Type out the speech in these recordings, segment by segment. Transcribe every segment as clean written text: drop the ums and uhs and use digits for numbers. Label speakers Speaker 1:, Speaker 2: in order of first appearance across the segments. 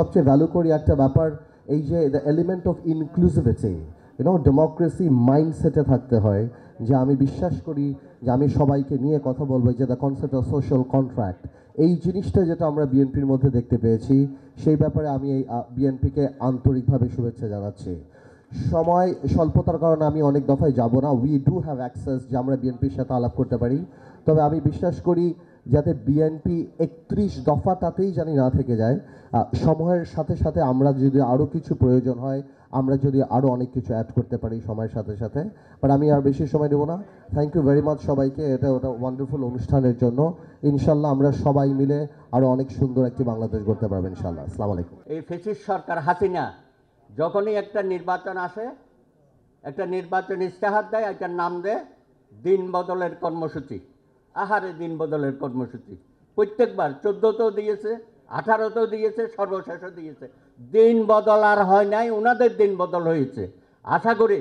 Speaker 1: সবচেয়ে ভ্যালু করি একটা ব্যাপার, এই যে the element of inclusivity, democracy মাইন্ডসেটে থাকতে হয়, যে আমি বিশ্বাস করি যে আমি সবাইকে নিয়ে কথা বলবো, যে the concept of social contract, এই জিনিসটা যেটা আমরা বিএনপির মধ্যে দেখতে পেয়েছি, সেই ব্যাপারে আমি এই বিএনপিকে আন্তরিকভাবে শুভেচ্ছা জানাচ্ছি। সময় স্বল্পতার কারণে আমি অনেক দফায় যাব না। উই ডু হ্যাভ অ্যাক্সেস যে আমরা বিএনপির সাথে আলাপ করতে পারি, তবে আমি বিশ্বাস করি যাতে বিএনপি 31 দফাটাতেই জানি না থেকে যায়। সময়ের সাথে সাথে আমরা যদি আরও কিছু প্রয়োজন হয়, আমরা যদি আরও অনেক কিছু অ্যাড করতে পারি সময়ের সাথে সাথে, বাট আমি আর বেশি সময় দেবো না। থ্যাংক ইউ ভেরি মাচ সবাইকে ওটা ওয়ান্ডারফুল অনুষ্ঠানের জন্য। ইনশাল্লাহ আমরা সবাই মিলে আরও অনেক সুন্দর একটি বাংলাদেশ গড়তে পারবো ইনশাল্লাহ। আসসালামু আলাইকুম।
Speaker 2: এই ফ্যাসিস্ট সরকার হাসিনা যখনই একটা নির্বাচন আসে, একটা নির্বাচন ইস্তেহার দেয়, একটা নাম দেয় দিন বদলের কর্মসূচি। আহারে দিন বদলের কর্মসূচি প্রত্যেকবার 14তেও দিয়েছে, 18তেও দিয়েছে, সর্বশেষও দিয়েছে। দিন বদল আর হয় নাই, ওনাদের দিন বদল হয়েছে। আশা করি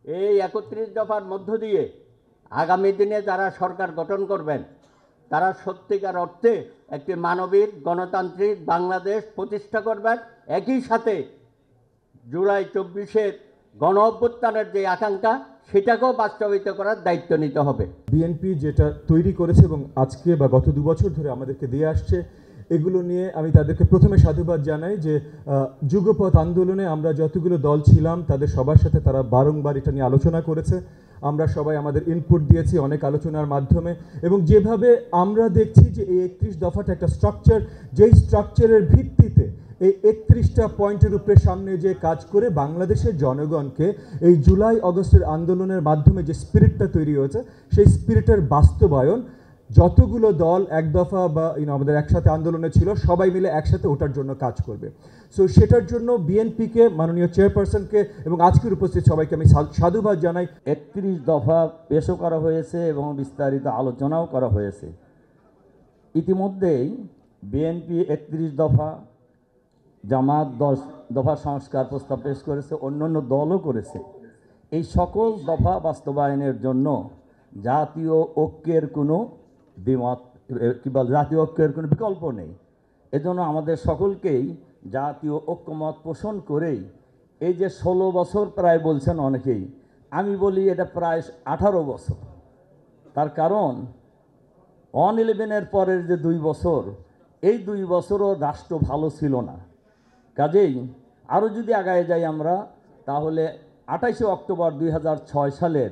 Speaker 2: এই 31 দফার মধ্য দিয়ে আগামী দিনে যারা সরকার গঠন করবেন, তারা সত্যিকার অর্থে একটি মানবিক গণতান্ত্রিক বাংলাদেশ প্রতিষ্ঠা করবেন। একই সাথে জুলাই 24-এর গণ অভ্যুত্থানের যে আকাঙ্ক্ষা, সেটাকেও বাস্তবায়িত করার দায়িত্ব নিতে হবে।
Speaker 3: বিএনপি যেটা তৈরি করেছে এবং আজকে বা গত 2 বছর ধরে আমাদেরকে দিয়ে আসছে, এগুলো নিয়ে আমি তাদেরকে প্রথমে সাধুবাদ জানাই যে যুগপথ আন্দোলনে আমরা যতগুলো দল ছিলাম তাদের সবার সাথে তারা বারংবার এটা নিয়ে আলোচনা করেছে। আমরা সবাই আমাদের ইনপুট দিয়েছি অনেক আলোচনার মাধ্যমে, এবং যেভাবে আমরা দেখছি যে এই 31 দফাটা একটা স্ট্রাকচার, যেই স্ট্রাকচারের ভিত্তিতে এই 31টা পয়েন্টের উপরে সামনে যে কাজ করে বাংলাদেশের জনগণকে এই জুলাই আগস্টের আন্দোলনের মাধ্যমে যে স্পিরিটটা তৈরি হয়েছে, সেই স্পিরিটের বাস্তবায়ন যতগুলো দল এক দফা বা আমাদের একসাথে আন্দোলনে ছিল, সবাই মিলে একসাথে ওটার জন্য কাজ করবে। সো সেটার জন্য বিএনপিকে, মাননীয় চেয়ারপারসনকে এবং আজকের উপস্থিত সবাইকে আমি সাধুবাদ জানাই।
Speaker 4: 31 দফা পেশও করা হয়েছে এবং বিস্তারিত আলোচনাও করা হয়েছে। ইতিমধ্যেই বিএনপি 31 দফা, জামাত 10 দফা সংস্কার প্রস্তাব পেশ করেছে, অন্যান্য দলও করেছে। এই সকল দফা বাস্তবায়নের জন্য জাতীয় ঐক্যের কোনো দ্বিমত জাতীয় ঐক্যের কোনো বিকল্প নেই। এজন্য আমাদের সকলকেই জাতীয় ঐক্যমত পোষণ করেই এই যে 16 বছর প্রায় বলছেন অনেকেই, আমি বলি এটা প্রায় 18 বছর। তার কারণ 1/11-এর পরের যে 2 বছর, এই 2 বছরও রাষ্ট্র ভালো ছিল না। কাজেই আরও যদি আগায় যাই আমরা, তাহলে 28শে অক্টোবর 2006 সালের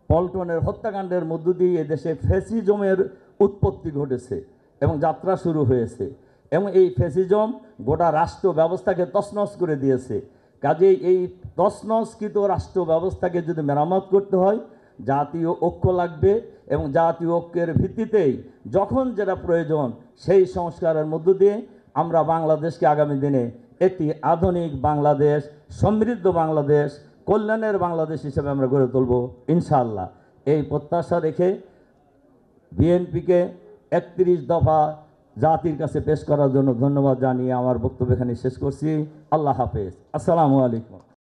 Speaker 4: পল্টনের হত্যাকাণ্ডের মধ্য দিয়ে এদেশে ফ্যাসিজমের উৎপত্তি ঘটেছে এবং যাত্রা শুরু হয়েছে, এবং এই ফ্যাসিজম গোটা রাষ্ট্র ব্যবস্থাকে তছনছ করে দিয়েছে। কাজেই এই তছনছকৃত রাষ্ট্র ব্যবস্থাকে যদি মেরামত করতে হয়, জাতীয় ঐক্য লাগবে, এবং জাতীয় ঐক্যের ভিত্তিতেই যখন যেটা প্রয়োজন সেই সংস্কারের মধ্য দিয়ে আমরা বাংলাদেশকে আগামী দিনে একটি আধুনিক বাংলাদেশ, সমৃদ্ধ বাংলাদেশ, কল্যাণের বাংলাদেশ হিসেবে আমরা গড়ে তুলব ইনশাআল্লাহ। এই প্রত্যাশা রেখে বিএনপিকে 31 দফা জাতির কাছে পেশ করার জন্য ধন্যবাদ জানিয়ে আমার বক্তব্য এখানে শেষ করছি। আল্লাহ হাফেজ। আসসালামু আলাইকুম।